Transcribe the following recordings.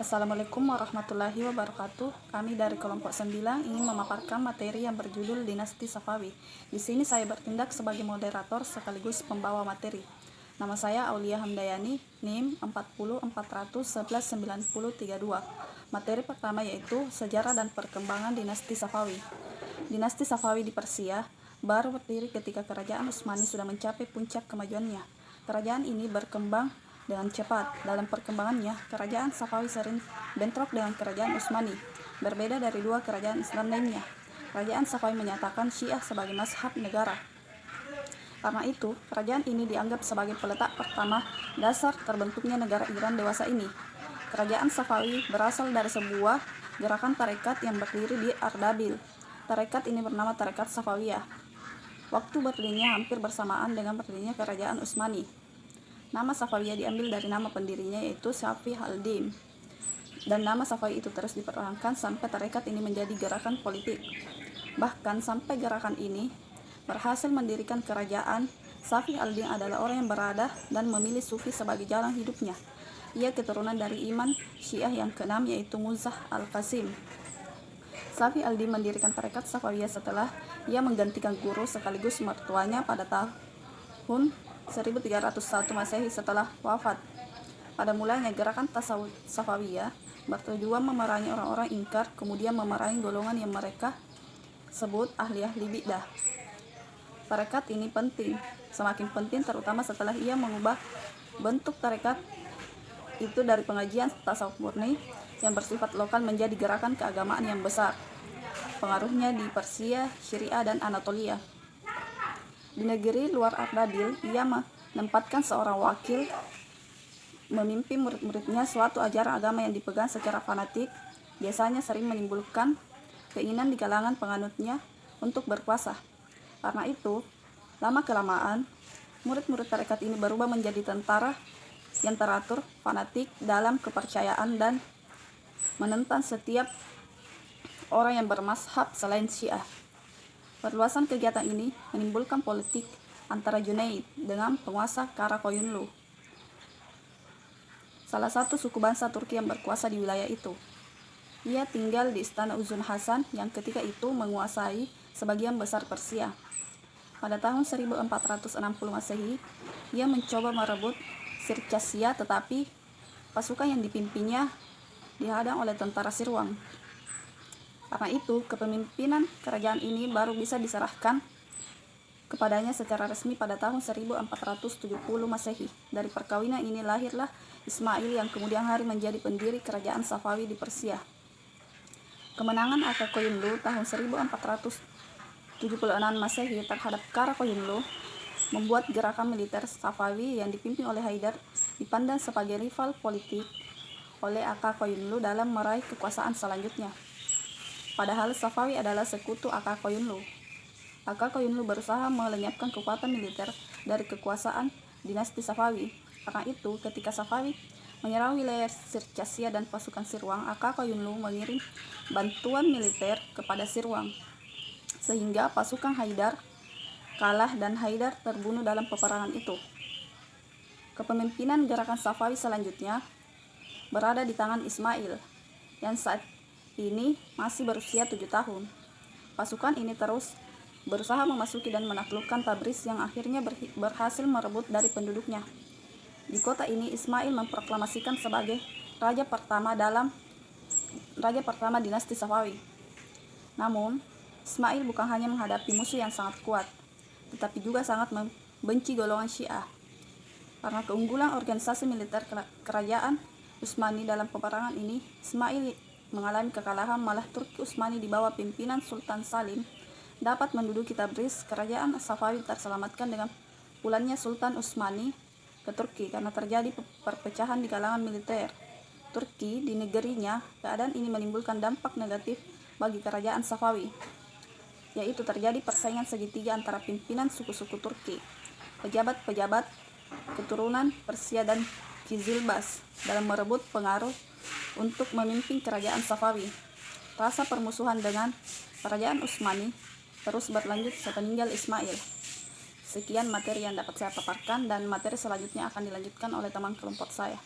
Assalamualaikum warahmatullahi wabarakatuh. Kami dari kelompok 9 ingin memaparkan materi yang berjudul Dinasti Safawi. Di sini saya bertindak sebagai moderator sekaligus pembawa materi. Nama saya Aulia Hamdayani, NIM 4040119032. Materi pertama yaitu Sejarah dan Perkembangan Dinasti Safawi. Dinasti Safawi di Persia baru berdiri ketika Kerajaan Utsmani sudah mencapai puncak kemajuannya. Kerajaan ini berkembang dengan cepat. Dalam perkembangannya, Kerajaan Safawi sering bentrok dengan Kerajaan Utsmani. Berbeda dari dua kerajaan Islam lainnya, Kerajaan Safawi menyatakan Syiah sebagai mazhab negara. Karena itu, kerajaan ini dianggap sebagai peletak pertama dasar terbentuknya negara Iran dewasa ini. Kerajaan Safawi berasal dari sebuah gerakan tarekat yang berdiri di Ardabil. Tarekat ini bernama Tarekat Safawiyah. Waktu berdirinya hampir bersamaan dengan berdirinya Kerajaan Utsmani. Nama Safawiyah diambil dari nama pendirinya yaitu Safi al-Din. Dan nama Safawi itu terus dipertahankan sampai tarekat ini menjadi gerakan politik. Bahkan sampai gerakan ini berhasil mendirikan kerajaan, Safi al-Din adalah orang yang berada dan memilih sufi sebagai jalan hidupnya. Ia keturunan dari imam Syiah yang keenam yaitu Muzzah al-Qasim. Safi al-Din mendirikan tarekat Safawiyah setelah ia menggantikan guru sekaligus mertuanya pada tahun 1301 Masehi setelah wafat. Pada mulanya gerakan tasawuf Safawiyah bertujuan memerangi orang-orang ingkar, kemudian memerangi golongan yang mereka sebut ahli-ahli bidah. Tarekat ini penting, semakin penting terutama setelah ia mengubah bentuk tarekat itu dari pengajian tasawuf murni yang bersifat lokal menjadi gerakan keagamaan yang besar. Pengaruhnya di Persia, Syria, dan Anatolia. Di negeri luar Ardabil, ia menempatkan seorang wakil memimpin murid-muridnya. Suatu ajaran agama yang dipegang secara fanatik biasanya sering menimbulkan keinginan di kalangan penganutnya untuk berkuasa. Karena itu, lama-kelamaan, murid-murid tarekat ini berubah menjadi tentara yang teratur, fanatik dalam kepercayaan, dan menentang setiap orang yang bermazhab selain Syiah. Perluasan kegiatan ini menimbulkan politik antara Junaid dengan penguasa Karakoyunlu, salah satu suku bangsa Turki yang berkuasa di wilayah itu. Ia tinggal di istana Uzun Hasan yang ketika itu menguasai sebagian besar Persia. Pada tahun 1460 Masehi, ia mencoba merebut Sirkassia, tetapi pasukan yang dipimpinnya dihadang oleh tentara Sirwang. Karena itu, kepemimpinan kerajaan ini baru bisa diserahkan kepadanya secara resmi pada tahun 1470 Masehi. Dari perkawinan ini lahirlah Ismail yang kemudian hari menjadi pendiri kerajaan Safawi di Persia. Kemenangan Karakoyunlu tahun 1476 Masehi terhadap Karakoyunlu membuat gerakan militer Safawi yang dipimpin oleh Haidar dipandang sebagai rival politik oleh Karakoyunlu dalam meraih kekuasaan selanjutnya. Padahal Safawi adalah sekutu Karakoyunlu. Karakoyunlu berusaha melenyapkan kekuatan militer dari kekuasaan dinasti Safawi. Karena itu, ketika Safawi menyerang wilayah Sirkassia dan pasukan Sirwang, Karakoyunlu mengirim bantuan militer kepada Sirwang, sehingga pasukan Haidar kalah dan Haidar terbunuh dalam peperangan itu. Kepemimpinan gerakan Safawi selanjutnya berada di tangan Ismail, yang saat ini masih berusia 7 tahun. Pasukan ini terus berusaha memasuki dan menaklukkan Tabriz yang akhirnya berhasil merebut dari penduduknya. Di kota ini Ismail memproklamasikan sebagai raja pertama dinasti Safawi. Namun, Ismail bukan hanya menghadapi musuh yang sangat kuat, tetapi juga sangat membenci golongan Syiah. Karena keunggulan organisasi militer kerajaan Utsmani dalam peperangan ini, Ismail mengalami kekalahan. Malah Turki Utsmani di bawah pimpinan Sultan Salim dapat menduduki Tabriz. Kerajaan Safawi terselamatkan dengan pulangnya Sultan Utsmani ke Turki karena terjadi perpecahan di kalangan militer Turki di negerinya. Keadaan ini menimbulkan dampak negatif bagi kerajaan Safawi, yaitu terjadi persaingan segitiga antara pimpinan suku-suku Turki, pejabat-pejabat keturunan Persia dan Kizilbas dalam merebut pengaruh untuk memimpin kerajaan Safawi. Rasa permusuhan dengan kerajaan Utsmani terus berlanjut sepeninggal Ismail. Sekian materi yang dapat saya paparkan, dan materi selanjutnya akan dilanjutkan oleh teman kelompok saya.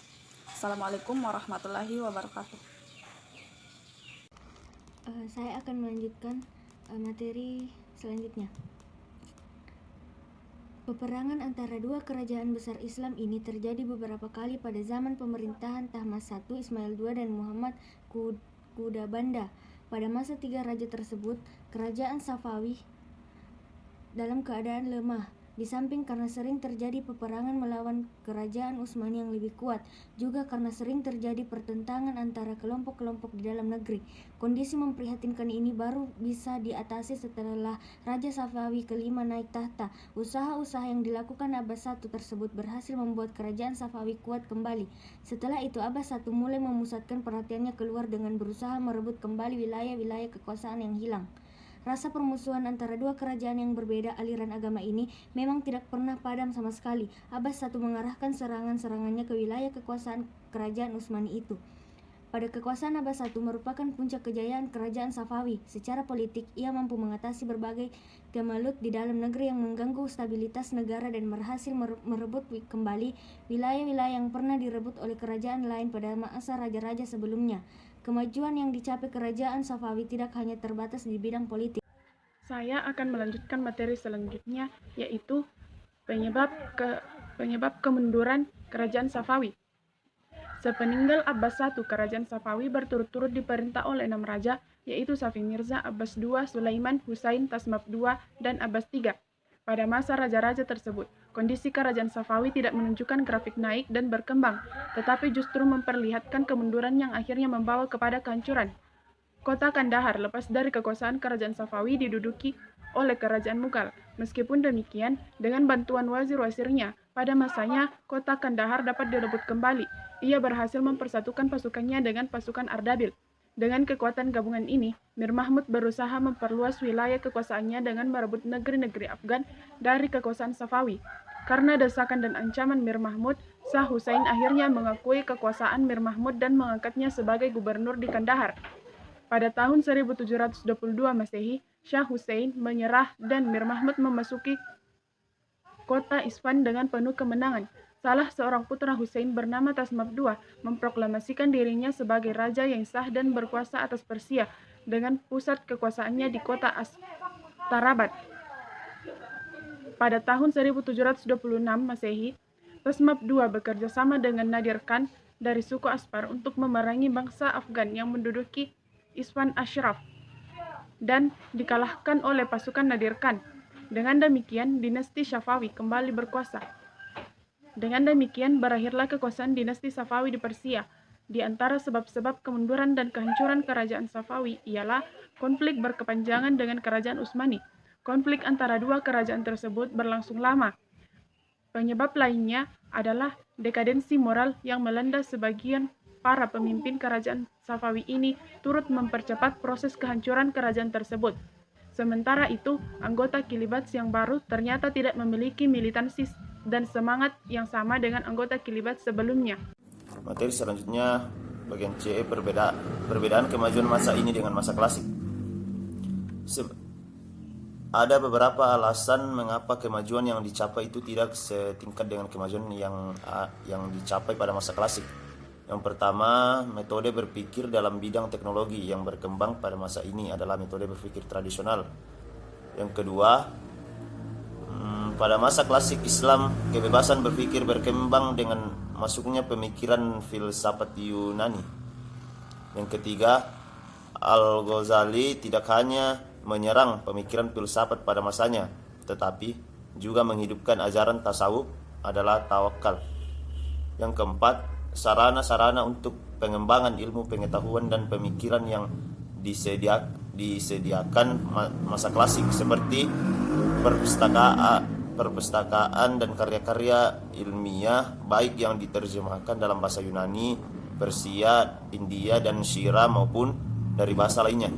Assalamualaikum warahmatullahi wabarakatuh. Saya akan melanjutkan materi selanjutnya. Peperangan antara dua kerajaan besar Islam ini terjadi beberapa kali pada zaman pemerintahan Tahmasp I, Ismail II, dan Muhammad Qudabanda. Pada masa tiga raja tersebut, kerajaan Safawi dalam keadaan lemah. Di samping karena sering terjadi peperangan melawan kerajaan Utsmani yang lebih kuat, juga karena sering terjadi pertentangan antara kelompok-kelompok di dalam negeri. Kondisi memprihatinkan ini baru bisa diatasi setelah Raja Safawi kelima naik tahta. Usaha-usaha yang dilakukan Abbas I tersebut berhasil membuat kerajaan Safawi kuat kembali. Setelah itu Abbas I mulai memusatkan perhatiannya keluar dengan berusaha merebut kembali wilayah-wilayah kekuasaan yang hilang. Rasa permusuhan antara dua kerajaan yang berbeda aliran agama ini memang tidak pernah padam sama sekali. Abbas I mengarahkan serangan-serangannya ke wilayah kekuasaan kerajaan Utsmani itu. Pada kekuasaan Abbas I merupakan puncak kejayaan kerajaan Safawi. Secara politik, ia mampu mengatasi berbagai gemalut di dalam negeri yang mengganggu stabilitas negara dan berhasil merebut kembali wilayah-wilayah yang pernah direbut oleh kerajaan lain pada masa raja-raja sebelumnya. Kemajuan yang dicapai kerajaan Safawi tidak hanya terbatas di bidang politik. Saya akan melanjutkan materi selanjutnya, yaitu penyebab kemunduran kerajaan Safawi. Sepeninggal Abbas I, kerajaan Safawi berturut-turut diperintah oleh 6 raja, yaitu Safi Mirza, Abbas II, Sulaiman, Husain, Tasmap II, dan Abbas III. Pada masa raja-raja tersebut, kondisi kerajaan Safawi tidak menunjukkan grafik naik dan berkembang, tetapi justru memperlihatkan kemunduran yang akhirnya membawa kepada kehancuran. Kota Kandahar lepas dari kekuasaan kerajaan Safawi diduduki oleh kerajaan Mughal. Meskipun demikian, dengan bantuan wazir-wazirnya, pada masanya kota Kandahar dapat direbut kembali. Ia berhasil mempersatukan pasukannya dengan pasukan Ardabil. Dengan kekuatan gabungan ini, Mir Mahmud berusaha memperluas wilayah kekuasaannya dengan merebut negeri-negeri Afgan dari kekuasaan Safawi. Karena desakan dan ancaman Mir Mahmud, Shah Hussein akhirnya mengakui kekuasaan Mir Mahmud dan mengangkatnya sebagai gubernur di Kandahar. Pada tahun 1722 Masehi, Shah Hussein menyerah dan Mir Mahmud memasuki kota Isfahan dengan penuh kemenangan. Salah seorang putra Hussein bernama Tasmap II memproklamasikan dirinya sebagai raja yang sah dan berkuasa atas Persia dengan pusat kekuasaannya di kota Astarabat. Pada tahun 1726 Masehi, Tasmap II bekerja sama dengan Nadir Khan dari suku Aspar untuk memerangi bangsa Afgan yang menduduki Isfahan Ashraf dan dikalahkan oleh pasukan Nadir Khan. Dengan demikian, dinasti Safawi kembali berkuasa. Dengan demikian, berakhirlah kekuasaan dinasti Safawi di Persia. Di antara sebab-sebab kemunduran dan kehancuran kerajaan Safawi ialah konflik berkepanjangan dengan kerajaan Utsmani. Konflik antara dua kerajaan tersebut berlangsung lama. Penyebab lainnya adalah dekadensi moral yang melanda sebagian para pemimpin kerajaan Safawi ini turut mempercepat proses kehancuran kerajaan tersebut. Sementara itu, anggota Kilibats yang baru ternyata tidak memiliki militansi dan semangat yang sama dengan anggota Kilibats sebelumnya. Materi selanjutnya bagian C, perbedaan kemajuan masa ini dengan masa klasik. Ada beberapa alasan mengapa kemajuan yang dicapai itu tidak setingkat dengan kemajuan yang dicapai pada masa klasik. Yang pertama, metode berpikir dalam bidang teknologi yang berkembang pada masa ini adalah metode berpikir tradisional. Yang kedua, pada masa klasik Islam, kebebasan berpikir berkembang dengan masuknya pemikiran filsafat Yunani. Yang ketiga, Al-Ghazali tidak hanya menyerang pemikiran filsafat pada masanya, tetapi juga menghidupkan ajaran tasawuf adalah tawakal. Yang keempat, sarana-sarana untuk pengembangan ilmu pengetahuan dan pemikiran yang disediakan masa klasik seperti perpustakaan dan karya-karya ilmiah baik yang diterjemahkan dalam bahasa Yunani, Persia, India, dan Syria maupun dari bahasa lainnya.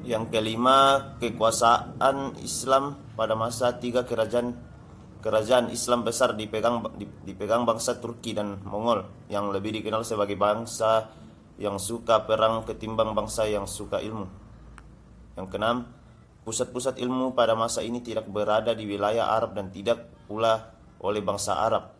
Yang kelima, kekuasaan Islam pada masa tiga kerajaan Islam besar dipegang bangsa Turki dan Mongol yang lebih dikenal sebagai bangsa yang suka perang ketimbang bangsa yang suka ilmu. Yang keenam, pusat-pusat ilmu pada masa ini tidak berada di wilayah Arab dan tidak pula oleh bangsa Arab.